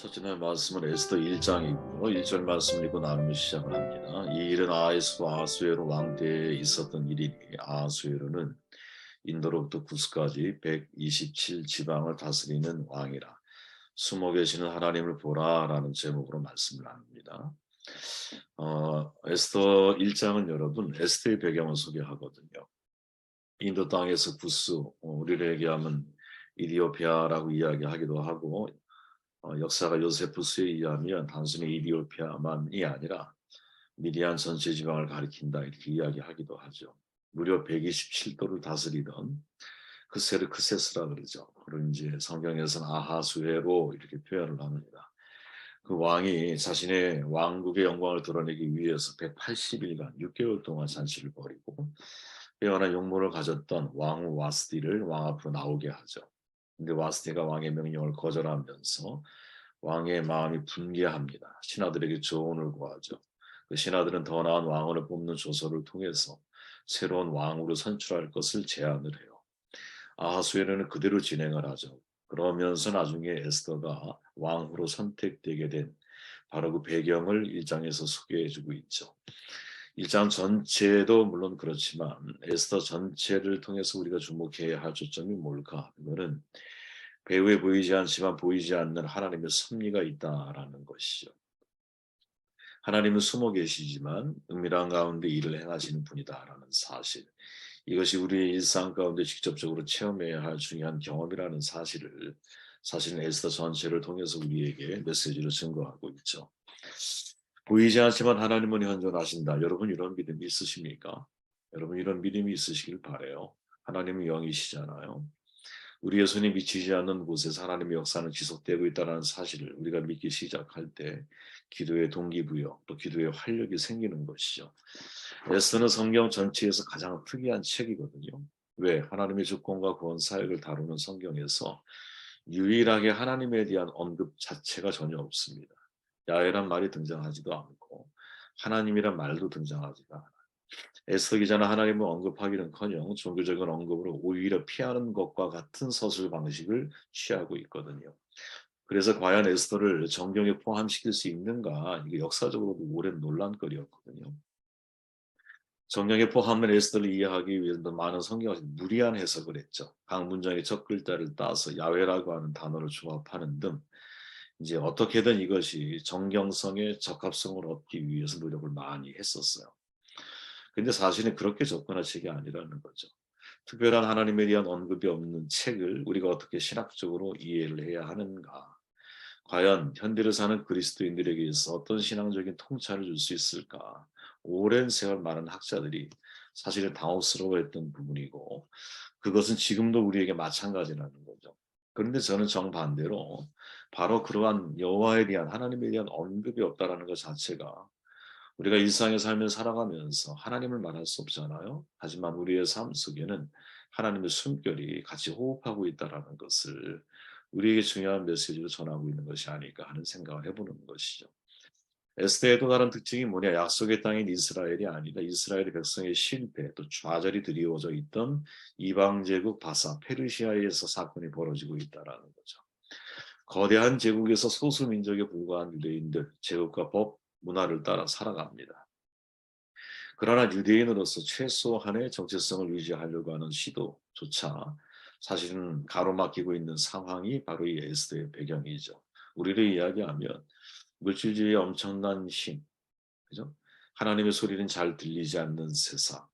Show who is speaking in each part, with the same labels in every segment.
Speaker 1: 첫째 날 말씀은 에스더 1장이고요. 1절 말씀을 읽고 나누며 시작을 합니다. 이 일은 아하스와 아하수에로 왕대에 있었던 일이니 아하수에로는 인도로부터 구스까지 127 지방을 다스리는 왕이라. 숨어 계시는 하나님을 보라라는 제목으로 말씀을 나눕니다. 에스더 1장은 여러분 에스더의 배경을 소개하거든요. 인도 땅에서 구스, 우리를 얘기하면 이디오피아라고 이야기하기도 하고 역사가 요세푸스에 의하면 단순히 이디오피아만이 아니라 미디안 전체 지방을 가리킨다 이렇게 이야기하기도 하죠. 무려 127도를 다스리던 크세르크세스라 그러죠. 그런 이제 성경에서는 아하수에로 이렇게 표현을 합니다. 그 왕이 자신의 왕국의 영광을 드러내기 위해서 180일간 6개월 동안 잔치를 벌이고 빼어난 용모를 가졌던 왕후 와스디를 왕 앞으로 나오게 하죠. 근데 와스디가 왕의 명령을 거절하면서 왕의 마음이 분개합니다. 신하들에게 조언을 구하죠. 그 신하들은 더 나은 왕을 뽑는 조서를 통해서 새로운 왕으로 선출할 것을 제안을 해요. 아하수에르는 그대로 진행을 하죠. 그러면서 나중에 에스더가 왕후로 선택되게 된 바로 그 배경을 1장에서 소개해주고 있죠. 1장 전체도 물론 그렇지만 에스더 전체를 통해서 우리가 주목해야 할 초점이 뭘까? 그거는 배후에 보이지 않지만 보이지 않는 하나님의 섭리가 있다라는 것이죠. 하나님은 숨어 계시지만 은밀한 가운데 일을 행하시는 분이다라는 사실. 이것이 우리의 일상 가운데 직접적으로 체험해야 할 중요한 경험이라는 사실을 사실은 에스더 전체를 통해서 우리에게 메시지로 증거하고 있죠. 보이지 않지만 하나님은 현존하신다. 여러분 이런 믿음이 있으십니까? 여러분 이런 믿음이 있으시길 바라요. 하나님은 영이시잖아요. 우리의 손이 미치지 않는 곳에서 하나님의 역사는 지속되고 있다는 사실을 우리가 믿기 시작할 때 기도의 동기부여 또 기도의 활력이 생기는 것이죠. 에스더는 성경 전체에서 가장 특이한 책이거든요. 왜? 하나님의 주권과 구원 사역을 다루는 성경에서 유일하게 하나님에 대한 언급 자체가 전혀 없습니다. 야훼란 말이 등장하지도 않고 하나님이란 말도 등장하지가 않아요. 에스더 기자는 하나님을 언급하기는커녕 종교적인 언급으로 오히려 피하는 것과 같은 서술 방식을 취하고 있거든요. 그래서 과연 에스더를 정경에 포함시킬 수 있는가 이게 역사적으로도 오랜 논란거리였거든요. 정경에 포함된 에스더를 이해하기 위해서 많은 성경에서 무리한 해석을 했죠. 각 문장의 첫 글자를 따서 야훼라고 하는 단어를 조합하는 등 이제 어떻게든 이것이 정경성의 적합성을 얻기 위해서 노력을 많이 했었어요. 근데 사실은 그렇게 접근할 책이 아니라는 거죠. 특별한 하나님에 대한 언급이 없는 책을 우리가 어떻게 신학적으로 이해를 해야 하는가? 과연 현대를 사는 그리스도인들에게 있어 어떤 신앙적인 통찰을 줄 수 있을까? 오랜 세월 많은 학자들이 사실은 당혹스러워했던 부분이고 그것은 지금도 우리에게 마찬가지라는 거죠. 그런데 저는 정반대로 바로 그러한 여호와에 대한 하나님에 대한 언급이 없다라는 것 자체가 우리가 일상의 삶을 살아가면서 하나님을 말할 수 없잖아요. 하지만 우리의 삶 속에는 하나님의 숨결이 같이 호흡하고 있다라는 것을 우리에게 중요한 메시지로 전하고 있는 것이 아닐까 하는 생각을 해보는 것이죠. 에스더의 또 다른 특징이 뭐냐? 약속의 땅인 이스라엘이 아니라 이스라엘의 백성의 실패, 또 좌절이 드리워져 있던 이방 제국 바사 페르시아에서 사건이 벌어지고 있다라는 거죠. 거대한 제국에서 소수 민족에 불과한 유대인들, 제국과 법, 문화를 따라 살아갑니다. 그러나 유대인으로서 최소한의 정체성을 유지하려고 하는 시도조차 사실은 가로막히고 있는 상황이 바로 이 에스더의 배경이죠. 우리를 이야기하면 물질주의의 엄청난 힘, 그죠? 하나님의 소리는 잘 들리지 않는 세상,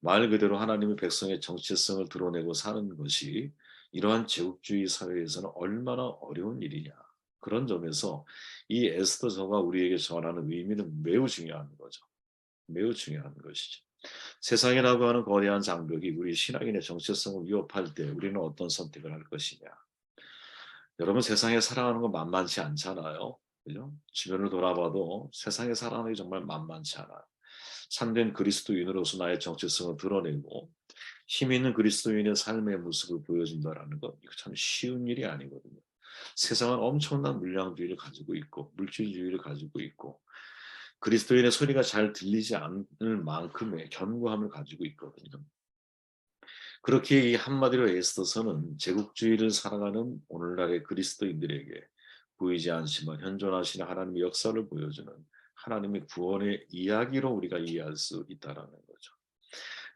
Speaker 1: 말 그대로 하나님의 백성의 정체성을 드러내고 사는 것이 이러한 제국주의 사회에서는 얼마나 어려운 일이냐. 그런 점에서 이 에스더서가 우리에게 전하는 의미는 매우 중요한 거죠. 매우 중요한 것이죠. 세상이라고 하는 거대한 장벽이 우리 신앙인의 정체성을 위협할 때 우리는 어떤 선택을 할 것이냐. 여러분 세상에 살아가는 건 만만치 않잖아요. 그죠? 주변을 돌아봐도 세상에 살아가는 게 정말 만만치 않아요. 참된 그리스도인으로서 나의 정체성을 드러내고 힘 있는 그리스도인의 삶의 모습을 보여준다라는 것 이거 참 쉬운 일이 아니거든요. 세상은 엄청난 물량주의를 가지고 있고 물질주의를 가지고 있고 그리스도인의 소리가 잘 들리지 않을 만큼의 견고함을 가지고 있거든요. 그렇게 이 한마디로 에스더서는 제국주의를 살아가는 오늘날의 그리스도인들에게 보이지 않지만 현존하시는 하나님의 역사를 보여주는 하나님의 구원의 이야기로 우리가 이해할 수 있다라는 거죠.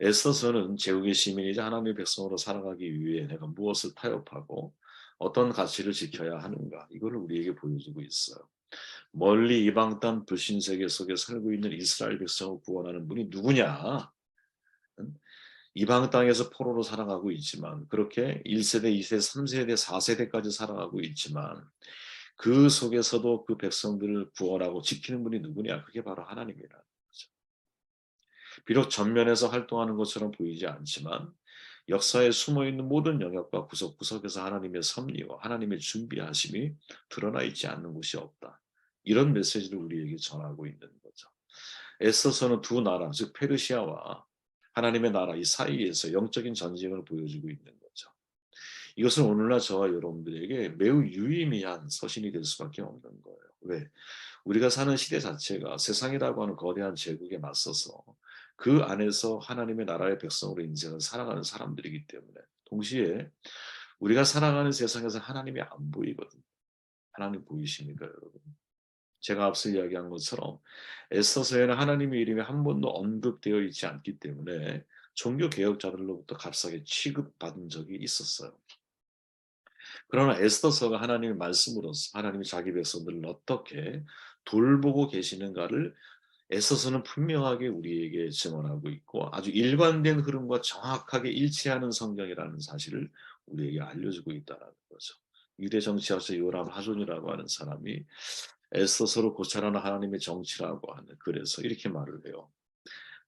Speaker 1: 에스더서는 제국의 시민이자 하나님의 백성으로 살아가기 위해 내가 무엇을 타협하고 어떤 가치를 지켜야 하는가 이거를 우리에게 보여주고 있어요. 멀리 이방 땅 불신 세계 속에 살고 있는 이스라엘 백성을 구원하는 분이 누구냐? 이방 땅에서 포로로 살아가고 있지만 그렇게 1세대, 2세대, 3세대, 4세대까지 살아가고 있지만 그 속에서도 그 백성들을 구원하고 지키는 분이 누구냐? 그게 바로 하나님이라는 거죠. 비록 전면에서 활동하는 것처럼 보이지 않지만 역사에 숨어있는 모든 영역과 구석구석에서 하나님의 섭리와 하나님의 준비하심이 드러나 있지 않는 곳이 없다. 이런 메시지를 우리에게 전하고 있는 거죠. 에스더서는 두 나라, 즉 페르시아와 하나님의 나라 이 사이에서 영적인 전쟁을 보여주고 있는 거죠. 이것은 오늘날 저와 여러분들에게 매우 유의미한 서신이 될 수밖에 없는 거예요. 왜? 우리가 사는 시대 자체가 세상이라고 하는 거대한 제국에 맞서서 그 안에서 하나님의 나라의 백성으로 인생을 살아가는 사람들이기 때문에 동시에 우리가 살아가는 세상에서 하나님이 안 보이거든요. 하나님 보이십니까, 여러분? 제가 앞서 이야기한 것처럼 에스더서에는 하나님의 이름이 한 번도 언급되어 있지 않기 때문에 종교 개혁자들로부터 값싸게 취급받은 적이 있었어요. 그러나 에스더서가 하나님의 말씀으로서 하나님이 자기 백성들을 어떻게 돌보고 계시는가를 에스더서는 분명하게 우리에게 증언하고 있고 아주 일관된 흐름과 정확하게 일치하는 성경이라는 사실을 우리에게 알려주고 있다는 거죠. 유대 정치학자 요람 하존이라고 하는 사람이 에스더서를 고찰하는 하나님의 정치라고 하는 그래서 이렇게 말을 해요.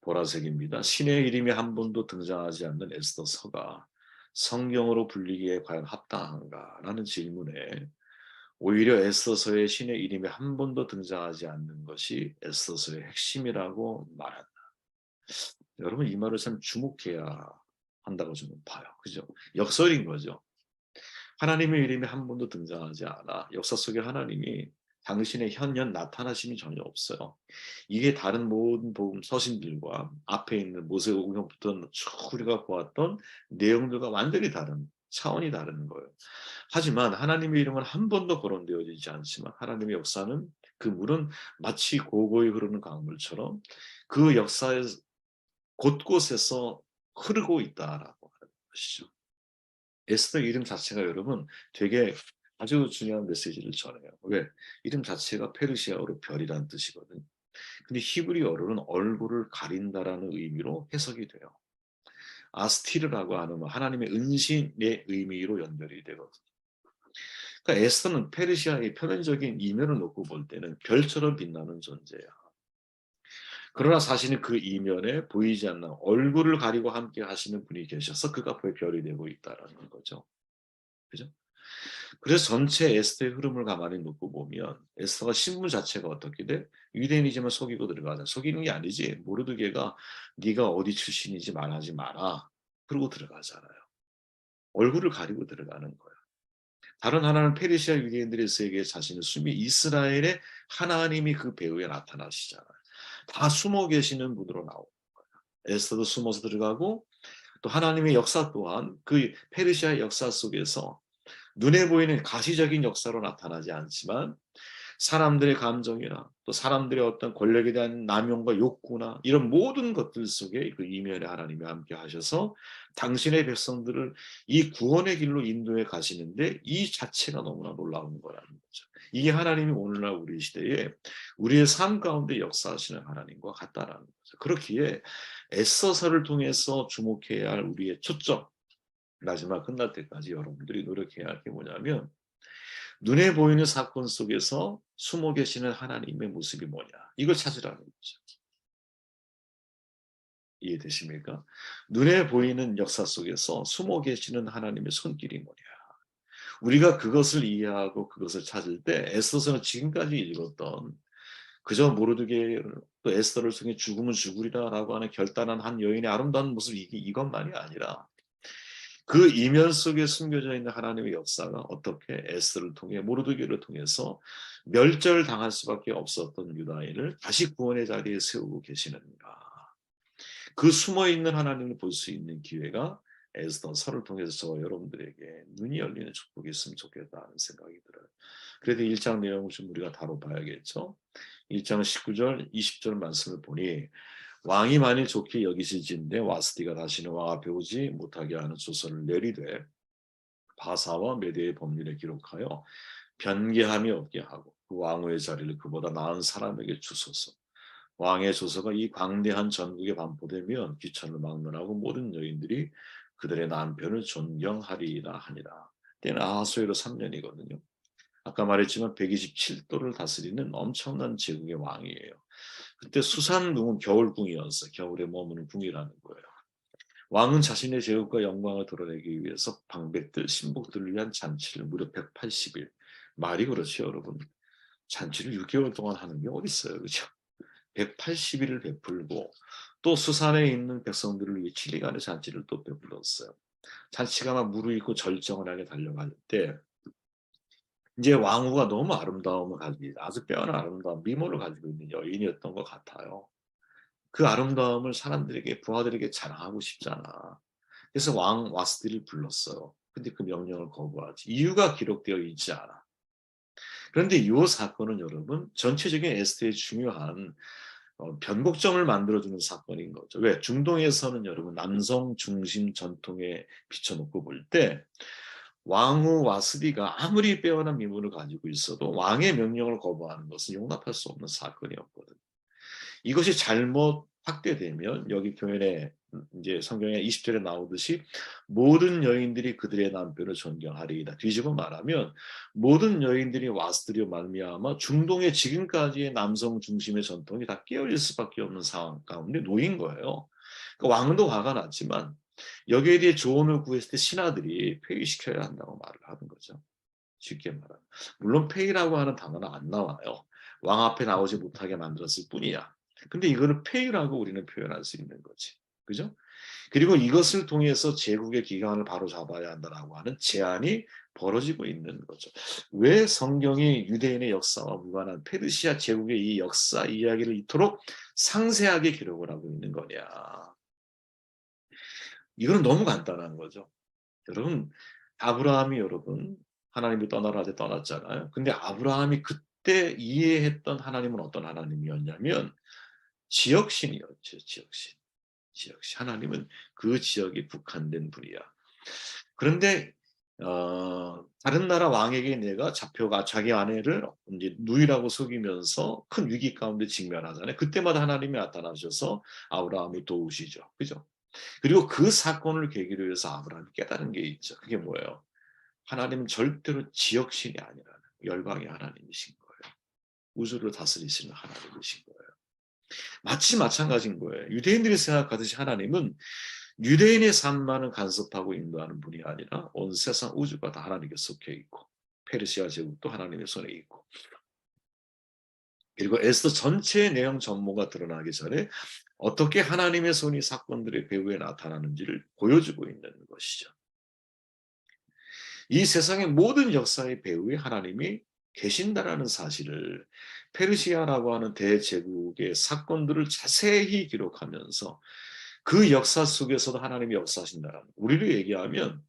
Speaker 1: 보라색입니다. 신의 이름이 한 번도 등장하지 않는 에스더서가 성경으로 불리기에 과연 합당한가라는 질문에 오히려 에스더서의 신의 이름이 한 번도 등장하지 않는 것이 에스더서의 핵심이라고 말한다. 여러분 이 말을 참 주목해야 한다고 저는 봐요. 그죠? 역설인 거죠. 하나님의 이름이 한 번도 등장하지 않아. 역사 속에 하나님이 당신의 현현 나타나심이 전혀 없어요. 이게 다른 모든 복음 서신들과 앞에 있는 모세오경부터 쭉 우리가 보았던 내용들과 완전히 다른 차원이 다른 거예요. 하지만 하나님의 이름은 한 번도 거론되어지지 않지만 하나님의 역사는 그 물은 마치 고고히 흐르는 강물처럼 그 역사의 곳곳에서 흐르고 있다라고 하는 것이죠. 에스더 이름 자체가 여러분 되게 아주 중요한 메시지를 전해요. 왜? 이름 자체가 페르시아어로 별이란 뜻이거든요. 근데 히브리어로는 얼굴을 가린다라는 의미로 해석이 돼요. 아스티르라고 하는 하나님의 은신의 의미로 연결이 되거든요. 그러니까 에스더는 페르시아의 표면적인 이면을 놓고 볼 때는 별처럼 빛나는 존재야. 그러나 사실은 그 이면에 보이지 않는 얼굴을 가리고 함께 하시는 분이 계셔서 그가 별이 되고 있다라는 거죠. 그죠? 그래서 전체 에스더의 흐름을 가만히 놓고 보면 에스더가 신분 자체가 어떻게 돼? 유대인이지만 속이고 들어가자. 속이는 게 아니지. 모르드게가 네가 어디 출신인지 말하지 마라. 그러고 들어가잖아요. 얼굴을 가리고 들어가는 거예요. 다른 하나는 페르시아 유대인들의 세계에 자신을 숨이 이스라엘의 하나님이 그 배후에 나타나시잖아요. 다 숨어 계시는 분으로 나오는 거예요. 에스더도 숨어서 들어가고 또 하나님의 역사 또한 그 페르시아의 역사 속에서 눈에 보이는 가시적인 역사로 나타나지 않지만 사람들의 감정이나 또 사람들의 어떤 권력에 대한 남용과 욕구나 이런 모든 것들 속에 그 이면에 하나님이 함께 하셔서 당신의 백성들을 이 구원의 길로 인도해 가시는데 이 자체가 너무나 놀라운 거라는 거죠. 이게 하나님이 오늘날 우리 시대에 우리의 삶 가운데 역사하시는 하나님과 같다라는 거죠. 그렇기에 에스더서를 통해서 주목해야 할 우리의 초점 마지막 끝날 때까지 여러분들이 노력해야 할 게 뭐냐면 눈에 보이는 사건 속에서 숨어 계시는 하나님의 모습이 뭐냐 이걸 찾으라는 거죠. 이해되십니까? 눈에 보이는 역사 속에서 숨어 계시는 하나님의 손길이 뭐냐. 우리가 그것을 이해하고 그것을 찾을 때 에스더서는 지금까지 읽었던 그저 모르드게 또 에스더를 통해 죽으면 죽으리라라고 하는 결단한 한 여인의 아름다운 모습 이것만이 아니라 그 이면 속에 숨겨져 있는 하나님의 역사가 어떻게 에스더를 통해 모르드게를 통해서 멸절당할 수밖에 없었던 유다인을 다시 구원의 자리에 세우고 계시는가. 그 숨어있는 하나님을 볼 수 있는 기회가 에스더서를 통해서 저 여러분들에게 눈이 열리는 축복이 있으면 좋겠다는 생각이 들어요. 그래도 1장 내용을 좀 우리가 다뤄봐야겠죠. 1장 19절 20절 말씀을 보니 왕이 만일 좋게 여기실진데 와스디가 다시는 왕 앞에 오지 못하게 하는 조서를 내리되 바사와 메대의 법률에 기록하여 변개함이 없게 하고 그 왕후의 자리를 그보다 나은 사람에게 주소서. 왕의 조서가 이 광대한 전국에 반포되면 귀천을 막론하고 모든 여인들이 그들의 남편을 존경하리라 하니라. 때는 아하수에로 3년이거든요. 아까 말했지만 127도를 다스리는 엄청난 제국의 왕이에요. 그때 수산궁은 겨울궁이어서 겨울에 머무는 궁이라는 거예요. 왕은 자신의 제국과 영광을 드러내기 위해서 방백들, 신복들을 위한 잔치를 무려 180일. 말이 그렇죠, 여러분. 잔치를 6개월 동안 하는 게 어디 있어요, 그렇죠? 180일을 베풀고 또 수산에 있는 백성들을 위해 7일간의 잔치를 또 베풀었어요. 잔치가 막 무르익고 절정을 하게 달려갈 때 이제 왕후가 너무 아름다움을 가지고 아주 빼어난 아름다움, 미모를 가지고 있는 여인이었던 것 같아요. 그 아름다움을 사람들에게 부하들에게 자랑하고 싶잖아. 그래서 왕 와스디를 불렀어요. 근데 그 명령을 거부하지. 이유가 기록되어 있지 않아. 그런데 이 사건은 여러분 전체적인 에스테의 중요한 변곡점을 만들어주는 사건인 거죠. 왜? 중동에서는 여러분 남성 중심 전통에 비춰놓고 볼 때 왕후 와스디가 아무리 빼어난 미모를 가지고 있어도 왕의 명령을 거부하는 것은 용납할 수 없는 사건이었거든요. 이것이 잘못 확대되면 여기 표현에 이제 성경에 20절에 나오듯이 모든 여인들이 그들의 남편을 존경하리이다. 뒤집어 말하면 모든 여인들이 와스드려 말미암아 중동의 지금까지의 남성 중심의 전통이 다 깨어질 수밖에 없는 상황 가운데 놓인 거예요. 그러니까 왕도 화가 났지만 여기에 대해 조언을 구했을 때 신하들이 폐위시켜야 한다고 말을 하는 거죠. 쉽게 말하면. 물론 폐위라고 하는 단어는 안 나와요. 왕 앞에 나오지 못하게 만들었을 뿐이야. 근데 이거를 폐위라고 우리는 표현할 수 있는 거지. 그죠? 그리고 이것을 통해서 제국의 기강을 바로 잡아야 한다라고 하는 제안이 벌어지고 있는 거죠. 왜 성경이 유대인의 역사와 무관한 페르시아 제국의 이 역사 이야기를 이토록 상세하게 기록을 하고 있는 거냐. 이거는 너무 간단한 거죠. 여러분, 아브라함이 여러분, 하나님을 떠나라 하되 떠났잖아요. 근데 아브라함이 그때 이해했던 하나님은 어떤 하나님이었냐면 지역신이었죠. 지역신. 지역신. 하나님은 그 지역에 국한된 분이야. 그런데 다른 나라 왕에게 내가 잡혀가 자기 아내를 이제 누이라고 속이면서 큰 위기 가운데 직면하잖아요. 그때마다 하나님이 나타나셔서 아브라함을 도우시죠. 그죠? 그리고 그 사건을 계기로 해서 아브라함이 깨달은 게 있죠. 그게 뭐예요? 하나님은 절대로 지역신이 아니라는 열방의 하나님이신 거예요. 우주를 다스리시는 하나님이신 거예요. 마치 마찬가지인 거예요. 유대인들이 생각하듯이 하나님은 유대인의 삶만을 간섭하고 인도하는 분이 아니라 온 세상 우주가 다 하나님께 속해 있고 페르시아 제국도 하나님의 손에 있고 그리고 에스더 전체의 내용 전모가 드러나기 전에 어떻게 하나님의 손이 사건들의 배후에 나타나는지를 보여주고 있는 것이죠. 이 세상의 모든 역사의 배후에 하나님이 계신다라는 사실을 페르시아라고 하는 대제국의 사건들을 자세히 기록하면서 그 역사 속에서도 하나님이 역사하신다라는 우리를 얘기하면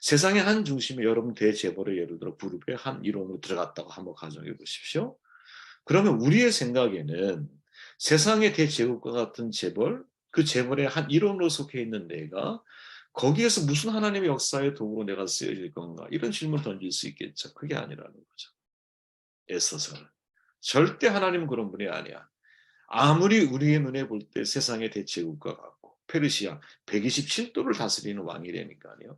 Speaker 1: 세상의 한 중심에 여러분 대재벌의 예를 들어 그룹의 한 일원으로 들어갔다고 한번 가정해 보십시오. 그러면 우리의 생각에는 세상의 대제국과 같은 재벌, 그 재벌의 한 일원으로 속해 있는 내가 거기에서 무슨 하나님의 역사의 도구로 내가 쓰여질 건가? 이런 질문 던질 수 있겠죠. 그게 아니라는 거죠. 애써서는. 절대 하나님은 그런 분이 아니야. 아무리 우리의 눈에 볼 때 세상의 대제국과 같고 페르시아 127도를 다스리는 왕이라니까요.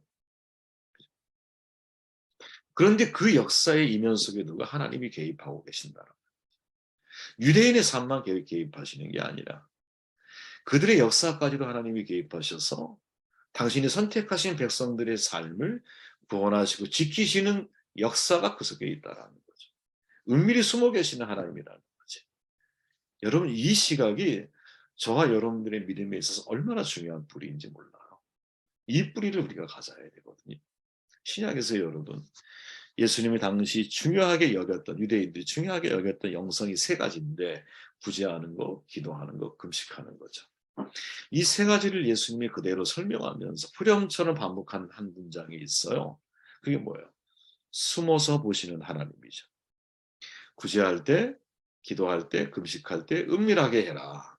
Speaker 1: 그런데 그 역사의 이면 속에 누가 하나님이 개입하고 계신다. 유대인의 삶만 개입하시는 게 아니라 그들의 역사까지도 하나님이 개입하셔서 당신이 선택하신 백성들의 삶을 구원하시고 지키시는 역사가 그 속에 있다라는 거죠. 은밀히 숨어 계시는 하나님이라는 거죠. 여러분 이 시각이 저와 여러분들의 믿음에 있어서 얼마나 중요한 뿌리인지 몰라요. 이 뿌리를 우리가 가져야 되거든요. 신약에서 여러분 예수님이 당시 중요하게 여겼던 유대인들이 중요하게 여겼던 영성이 세 가지인데 구제하는 거, 기도하는 거, 금식하는 거죠. 이 세 가지를 예수님이 그대로 설명하면서 후렴처럼 반복한 한 문장이 있어요. 그게 뭐예요? 숨어서 보시는 하나님이죠. 구제할 때, 기도할 때, 금식할 때 은밀하게 해라.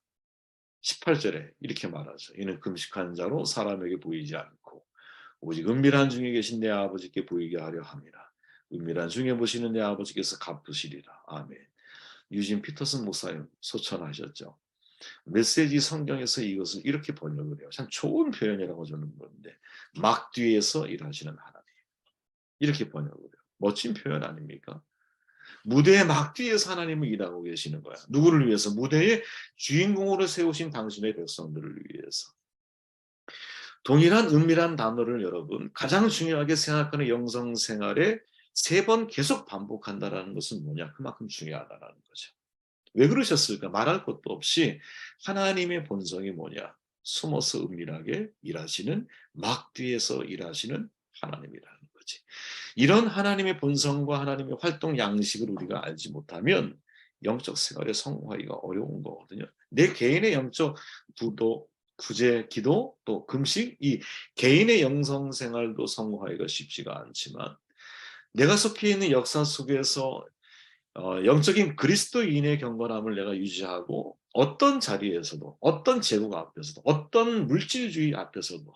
Speaker 1: 18절에 이렇게 말하죠. 이는 금식한 자로 사람에게 보이지 않고 오직 은밀한 중에 계신 내 아버지께 보이게 하려 함이라. 은밀한 중에 보시는 내 아버지께서 갚으시리라. 아멘. 유진 피터슨 목사님 소천하셨죠. 메시지 성경에서 이것을 이렇게 번역을 해요. 참 좋은 표현이라고 저는 보는데 막 뒤에서 일하시는 하나님. 이렇게 번역을 해요. 멋진 표현 아닙니까? 무대의 막 뒤에서 하나님은 일하고 계시는 거야. 누구를 위해서? 무대의 주인공으로 세우신 당신의 백성들을 위해서. 동일한 은밀한 단어를 여러분 가장 중요하게 생각하는 영성 생활에 3번 계속 반복한다는 것은 뭐냐? 그만큼 중요하다는 거죠. 왜 그러셨을까? 말할 것도 없이 하나님의 본성이 뭐냐? 숨어서 은밀하게 일하시는 막 뒤에서 일하시는 하나님이라는 거지. 이런 하나님의 본성과 하나님의 활동 양식을 우리가 알지 못하면 영적 생활에 성공하기가 어려운 거거든요. 내 개인의 영적 부도, 구제, 기도, 또 금식, 이 개인의 영성 생활도 성공하기가 쉽지가 않지만 내가 속해 있는 역사 속에서 영적인 그리스도인의 경건함을 내가 유지하고 어떤 자리에서도 어떤 제국 앞에서도 어떤 물질주의 앞에서도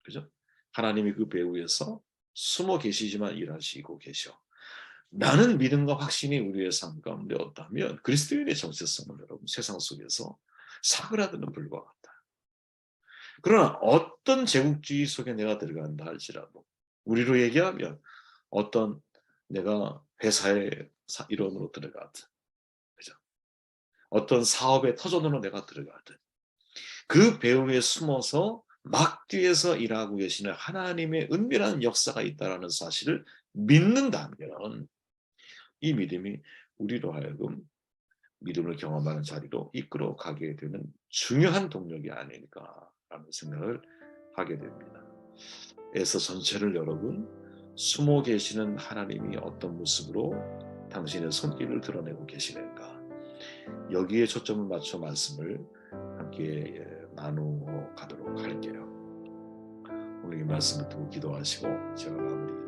Speaker 1: 그죠? 하나님이 그 배후에서 숨어 계시지만 일하시고 계셔. 나는 믿음과 확신이 우리의 삶 가운데 없다면 그리스도인의 정체성은 여러분 세상 속에서 사그라드는 불과 같다. 그러나 어떤 제국주의 속에 내가 들어간다 할지라도 우리로 얘기하면 어떤 내가 회사의 일원으로 들어가든 그죠? 어떤 사업의 터전으로 내가 들어가든 그 배후에 숨어서 막 뒤에서 일하고 계시는 하나님의 은밀한 역사가 있다는 사실을 믿는다면 이 믿음이 우리로 하여금 믿음을 경험하는 자리로 이끌어 가게 되는 중요한 동력이 아닐까라는 생각을 하게 됩니다. 에서 전체를 여러분 숨어 계시는 하나님이 어떤 모습으로 당신의 손길을 드러내고 계시는가 여기에 초점을 맞춰 말씀을 함께 나누어 가도록 할게요. 오늘 이 말씀을 듣고 기도하시고 제가 마무리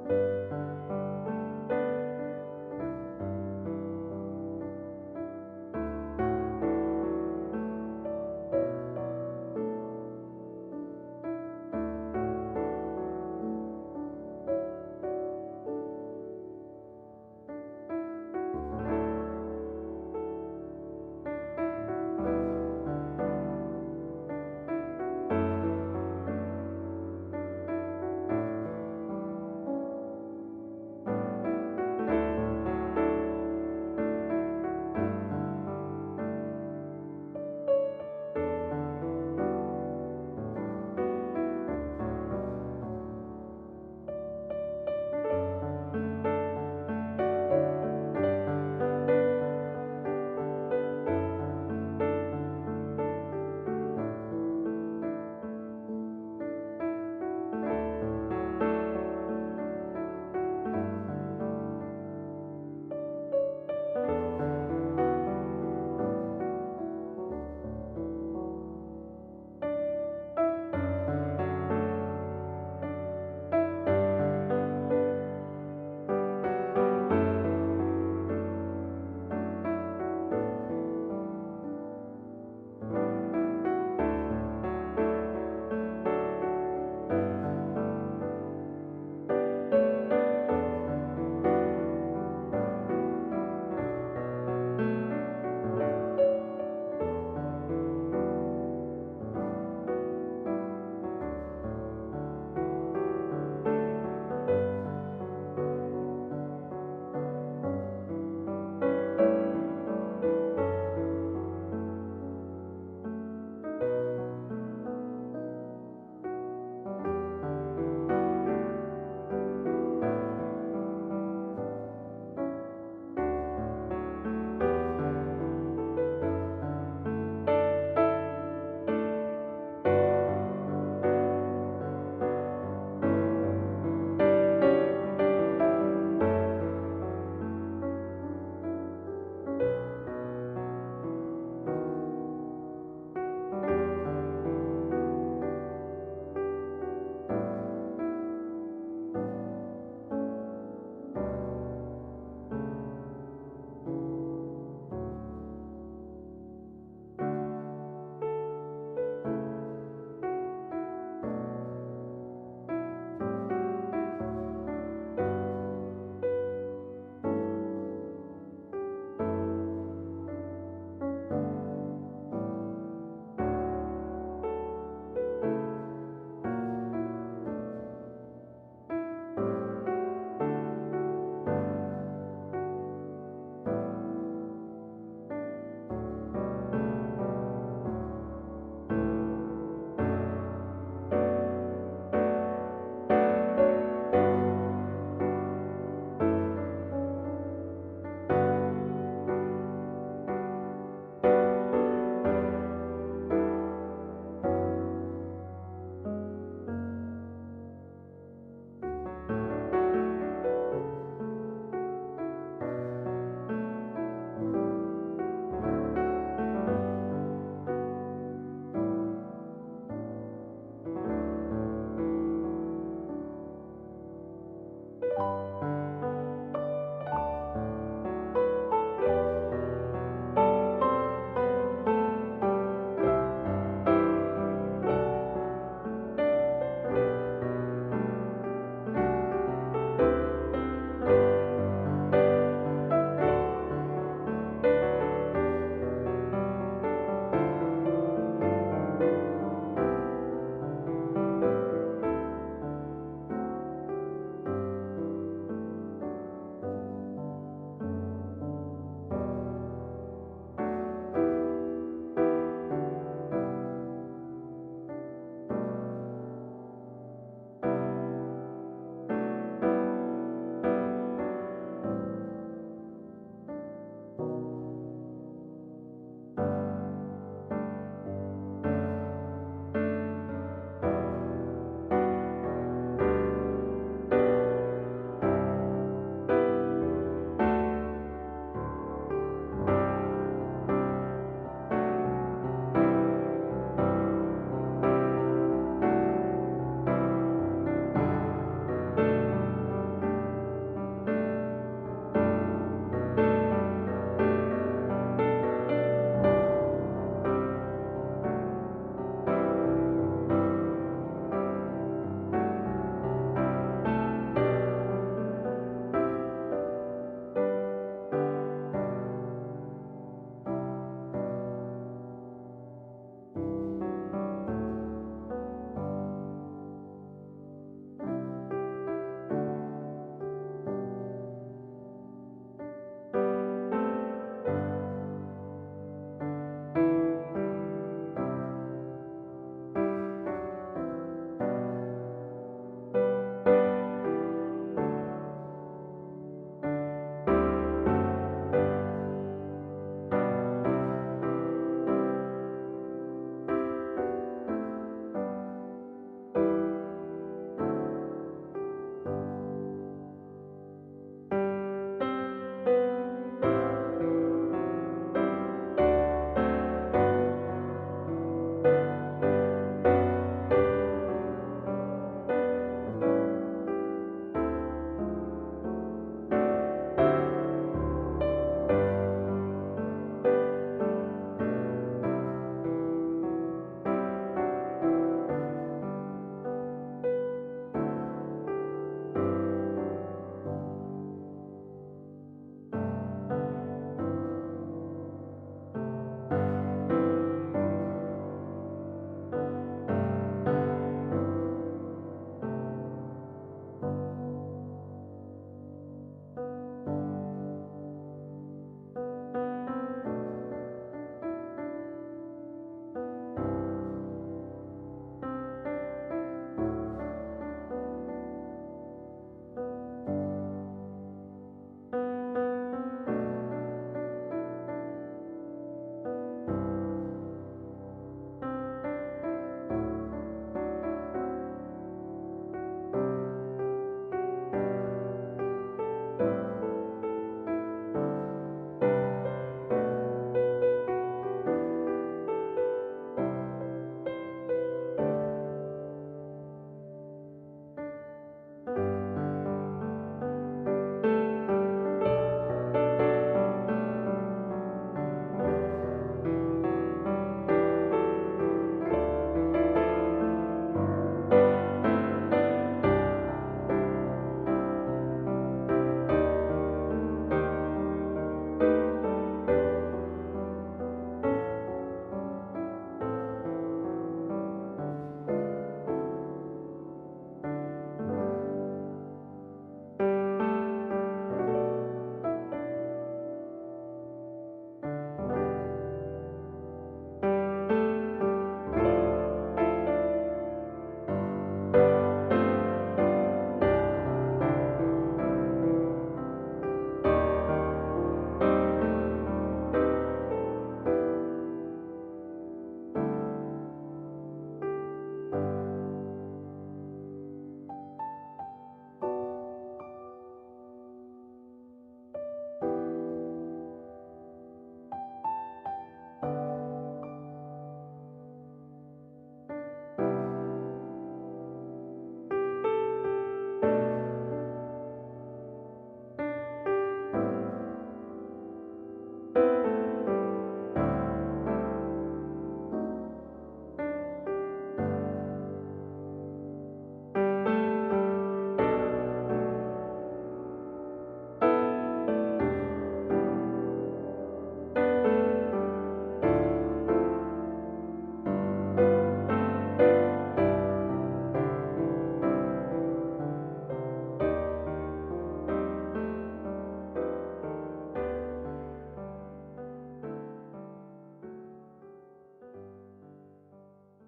Speaker 2: 음.